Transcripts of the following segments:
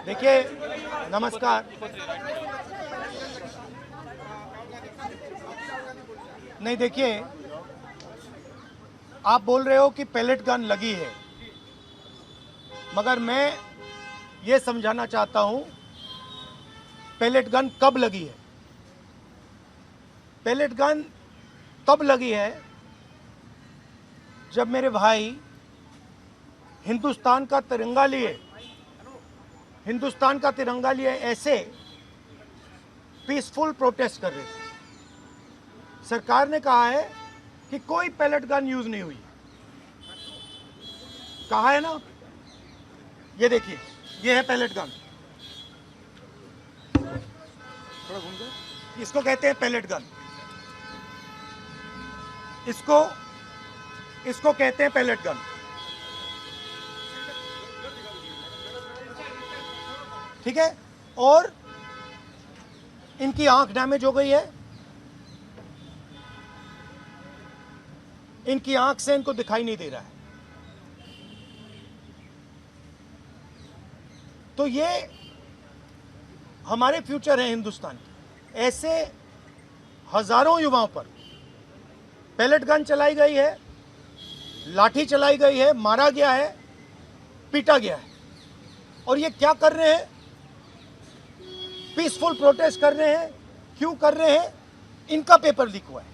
देखिए, नमस्कार। नहीं, देखिए, आप बोल रहे हो कि पैलेट गन लगी है, मगर मैं ये समझाना चाहता हूं पैलेट गन कब लगी है। पैलेट गन तब लगी है जब मेरे भाई हिंदुस्तान का तिरंगा लिए ऐसे पीसफुल प्रोटेस्ट कर रहे थे। सरकार ने कहा है कि कोई पैलेट गन यूज नहीं हुई, कहा है ना। ये देखिए, ये है पैलेट गन, थोड़ा घूम जाए। इसको कहते हैं पैलेट गन, इसको कहते हैं पैलेट गन। ठीक है, और इनकी आंख डैमेज हो गई है, इनकी आंख से इनको दिखाई नहीं दे रहा है। तो ये हमारे फ्यूचर है हिंदुस्तान के। ऐसे हजारों युवाओं पर पैलेट गन चलाई गई है, लाठी चलाई गई है, मारा गया है, पीटा गया है। और ये क्या कर रहे हैं? पीसफुल प्रोटेस्ट कर रहे हैं। क्यों कर रहे हैं? इनका पेपर लीक हुआ है।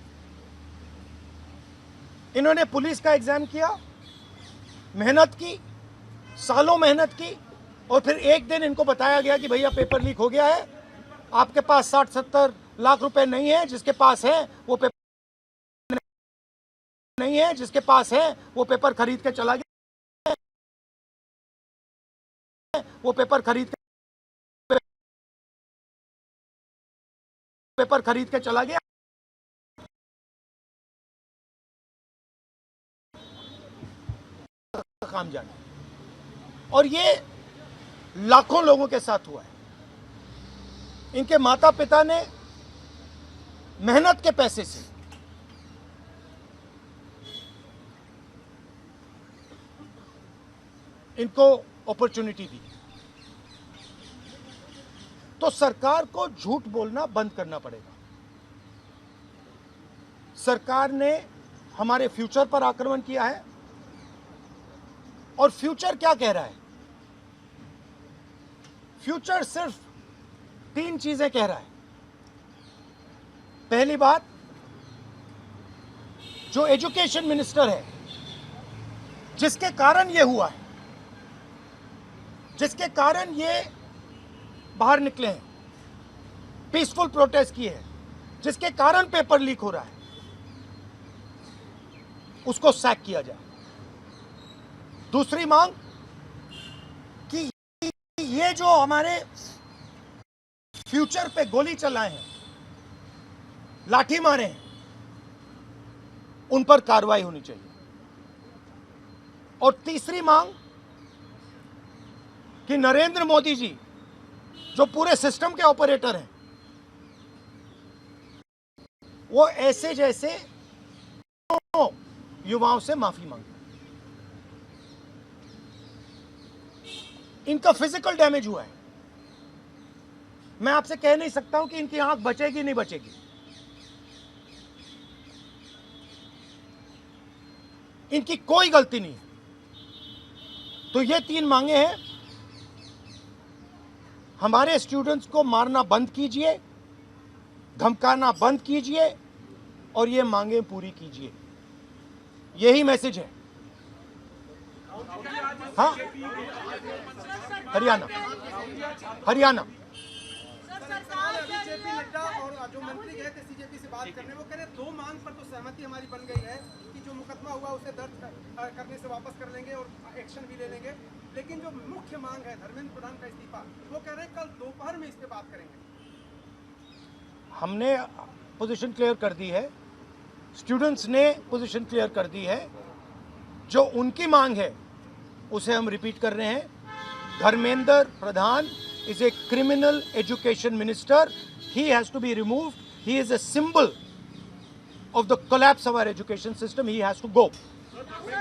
इन्होंने पुलिस का एग्जाम किया, मेहनत की, सालों मेहनत की, और फिर एक दिन इनको बताया गया कि भैया पेपर लीक हो गया है, आपके पास 60-70 लाख रुपए नहीं है, जिसके पास है वो पेपर नहीं है, जिसके पास है वो पेपर खरीद के चला गया, वो पेपर खरीद के चला गया। काम जाने, और ये लाखों लोगों के साथ हुआ है। इनके माता पिता ने मेहनत के पैसे से इनको अपॉर्चुनिटी दी। तो सरकार को झूठ बोलना बंद करना पड़ेगा। सरकार ने हमारे फ्यूचर पर आक्रमण किया है, और फ्यूचर क्या कह रहा है? फ्यूचर सिर्फ 3 चीजें कह रहा है। पहली बात, जो एजुकेशन मिनिस्टर है, जिसके कारण ये हुआ है, जिसके कारण ये बाहर निकले हैं, पीसफुल प्रोटेस्ट किए हैं, जिसके कारण पेपर लीक हो रहा है, उसको सैक किया जाए। दूसरी मांग कि ये जो हमारे फ्यूचर पे गोली चलाए हैं, लाठी मारे हैं, उन पर कार्रवाई होनी चाहिए। और तीसरी मांग कि नरेंद्र मोदी जी, जो पूरे सिस्टम के ऑपरेटर हैं, वो ऐसे जैसे युवाओं से माफी मांगे। इनका फिजिकल डैमेज हुआ है। मैं आपसे कह नहीं सकता हूं कि इनकी आंख बचेगी नहीं बचेगी। इनकी कोई गलती नहीं है। तो ये 3 मांगे हैं। हमारे स्टूडेंट्स को मारना बंद कीजिए, धमकाना बंद कीजिए, और ये मांगे पूरी कीजिए। यही मैसेज है। हाँ, हरियाणा जेपी नड्डा और जो मंत्री गए थे सीजेपी से बात करने, वो कह रहे 2 मांग पर तो सहमति हमारी बन गई है कि जो मुकदमा हुआ उसे दर्ज करने से वापस कर लेंगे और एक्शन भी ले लेंगे, लेकिन जो मुख्य मांग है धर्मेंद्र प्रधान का इस्तीफा, वो कह रहे हैं कल दोपहर में इस पे बात करेंगे। हमने पोजीशन क्लियर कर दी है, स्टूडेंट्स ने पोजीशन क्लियर कर दी है। जो उनकी मांग है उसे हम रिपीट कर रहे हैं। Dharmendra Pradhan is a criminal education minister. He has to be removed. He is a symbol of the collapse of our education system. He has to go.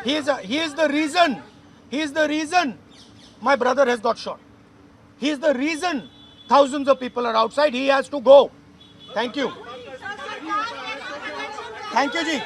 He is the reason my brother has got shot. He is the reason thousands of people are outside. He has to go. Thank you. Thank you, ji.